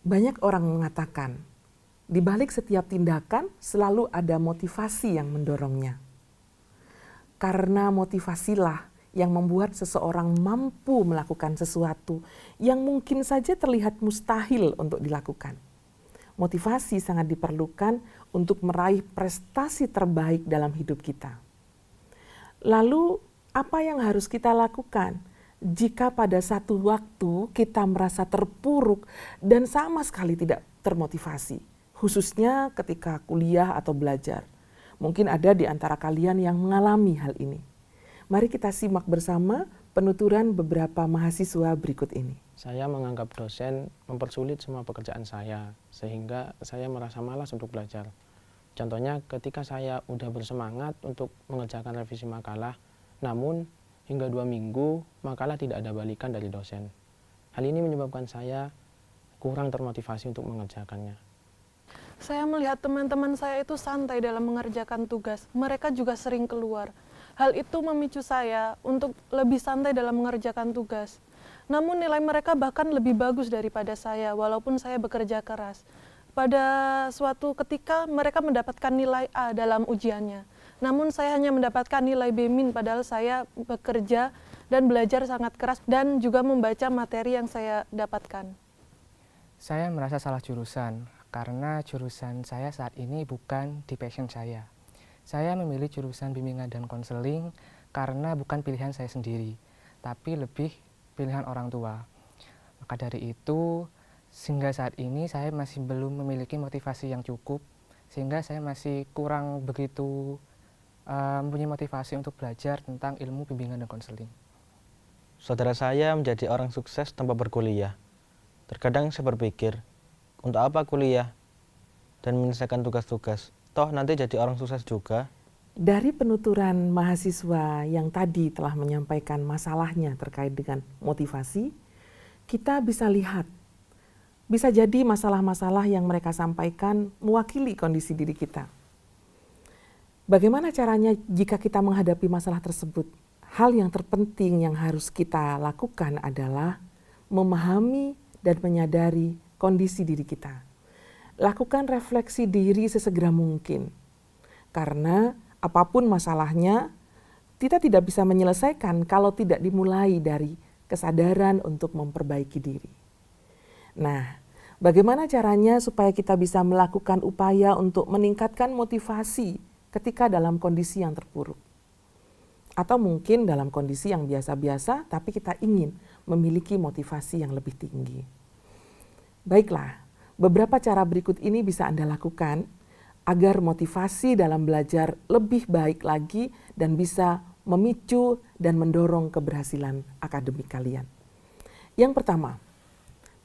Banyak orang mengatakan, di balik setiap tindakan selalu ada motivasi yang mendorongnya. Karena motivasilah yang membuat seseorang mampu melakukan sesuatu yang mungkin saja terlihat mustahil untuk dilakukan. Motivasi sangat diperlukan untuk meraih prestasi terbaik dalam hidup kita. Lalu, apa yang harus kita lakukan jika pada satu waktu kita merasa terpuruk dan sama sekali tidak termotivasi, khususnya ketika kuliah atau belajar? Mungkin ada di antara kalian yang mengalami hal ini. Mari kita simak bersama penuturan beberapa mahasiswa berikut ini. Saya menganggap dosen mempersulit semua pekerjaan saya, sehingga saya merasa malas untuk belajar. Contohnya ketika saya udah bersemangat untuk mengerjakan revisi makalah, namun hingga 2 minggu makalah tidak ada balikan dari dosen. Hal ini menyebabkan saya kurang termotivasi untuk mengerjakannya. Saya melihat teman-teman saya itu santai dalam mengerjakan tugas. Mereka juga sering keluar. Hal itu memicu saya untuk lebih santai dalam mengerjakan tugas. Namun nilai mereka bahkan lebih bagus daripada saya, walaupun saya bekerja keras. Pada suatu ketika mereka mendapatkan nilai A dalam ujiannya. Namun saya hanya mendapatkan nilai B- padahal saya bekerja dan belajar sangat keras dan juga membaca materi yang saya dapatkan. Saya merasa salah jurusan karena jurusan saya saat ini bukan di passion saya. Saya memilih jurusan bimbingan dan konseling karena bukan pilihan saya sendiri, tapi lebih pilihan orang tua. Maka dari itu, sehingga saat ini saya masih belum memiliki motivasi yang cukup, sehingga saya masih kurang begitu mempunyai motivasi untuk belajar tentang ilmu bimbingan dan konseling. Saudara saya menjadi orang sukses tanpa berkuliah. Terkadang saya berpikir, untuk apa kuliah dan menyelesaikan tugas-tugas? Toh nanti jadi orang sukses juga. Dari penuturan mahasiswa yang tadi telah menyampaikan masalahnya terkait dengan motivasi, kita bisa lihat, bisa jadi masalah-masalah yang mereka sampaikan mewakili kondisi diri kita. Bagaimana caranya jika kita menghadapi masalah tersebut? Hal yang terpenting yang harus kita lakukan adalah memahami dan menyadari kondisi diri kita. Lakukan refleksi diri sesegera mungkin. Karena apapun masalahnya, kita tidak bisa menyelesaikan kalau tidak dimulai dari kesadaran untuk memperbaiki diri. Nah, bagaimana caranya supaya kita bisa melakukan upaya untuk meningkatkan motivasi ketika dalam kondisi yang terpuruk? Atau mungkin dalam kondisi yang biasa-biasa, tapi kita ingin memiliki motivasi yang lebih tinggi. Baiklah, beberapa cara berikut ini bisa Anda lakukan agar motivasi dalam belajar lebih baik lagi dan bisa memicu dan mendorong keberhasilan akademik kalian. Yang pertama,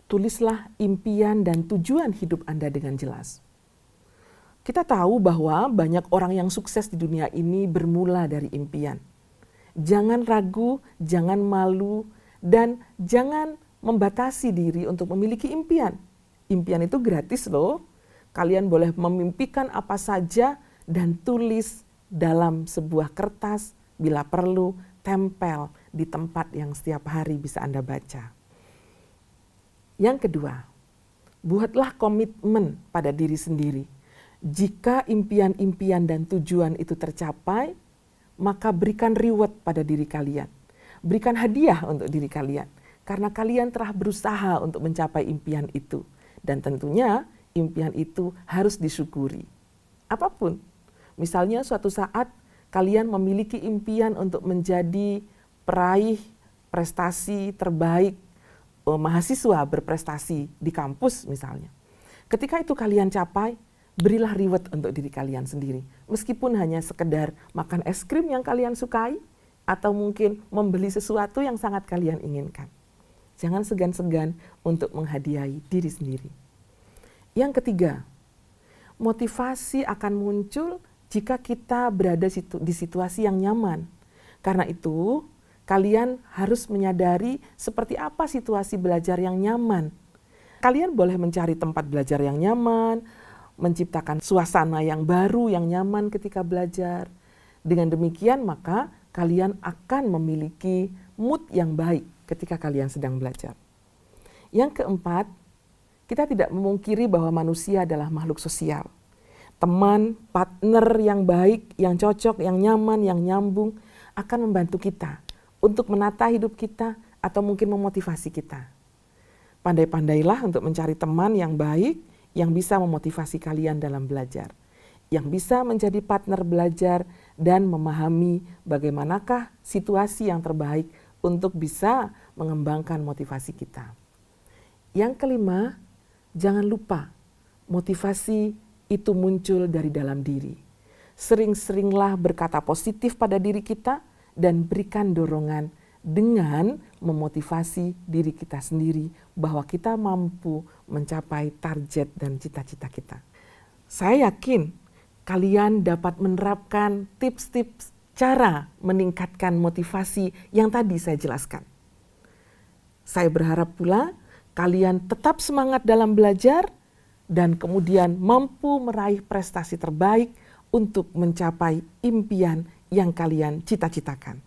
tulislah impian dan tujuan hidup Anda dengan jelas. Kita tahu bahwa banyak orang yang sukses di dunia ini bermula dari impian. Jangan ragu, jangan malu, dan jangan membatasi diri untuk memiliki impian. Impian itu gratis loh. Kalian boleh memimpikan apa saja dan tulis dalam sebuah kertas, bila perlu tempel di tempat yang setiap hari bisa Anda baca. Yang kedua, buatlah komitmen pada diri sendiri. Jika impian-impian dan tujuan itu tercapai, maka berikan reward pada diri kalian. Berikan hadiah untuk diri kalian. Karena kalian telah berusaha untuk mencapai impian itu. Dan tentunya impian itu harus disyukuri. Apapun. Misalnya suatu saat kalian memiliki impian untuk menjadi peraih prestasi terbaik, mahasiswa berprestasi di kampus misalnya. Ketika itu kalian capai, berilah reward untuk diri kalian sendiri. Meskipun hanya sekedar makan es krim yang kalian sukai, atau mungkin membeli sesuatu yang sangat kalian inginkan. Jangan segan-segan untuk menghadiahi diri sendiri. Yang ketiga, motivasi akan muncul jika kita berada di situasi yang nyaman. Karena itu, kalian harus menyadari seperti apa situasi belajar yang nyaman. Kalian boleh mencari tempat belajar yang nyaman, menciptakan suasana yang baru, yang nyaman ketika belajar. Dengan demikian, maka kalian akan memiliki mood yang baik ketika kalian sedang belajar. Yang keempat, kita tidak memungkiri bahwa manusia adalah makhluk sosial. Teman, partner yang baik, yang cocok, yang nyaman, yang nyambung akan membantu kita untuk menata hidup kita atau mungkin memotivasi kita. Pandai-pandailah untuk mencari teman yang baik, yang bisa memotivasi kalian dalam belajar, yang bisa menjadi partner belajar dan memahami bagaimanakah situasi yang terbaik untuk bisa mengembangkan motivasi kita. Yang kelima, jangan lupa motivasi itu muncul dari dalam diri. Sering-seringlah berkata positif pada diri kita dan berikan dorongan dengan memotivasi diri kita sendiri bahwa kita mampu mencapai target dan cita-cita kita. Saya yakin kalian dapat menerapkan tips-tips cara meningkatkan motivasi yang tadi saya jelaskan. Saya berharap pula kalian tetap semangat dalam belajar dan kemudian mampu meraih prestasi terbaik untuk mencapai impian yang kalian cita-citakan.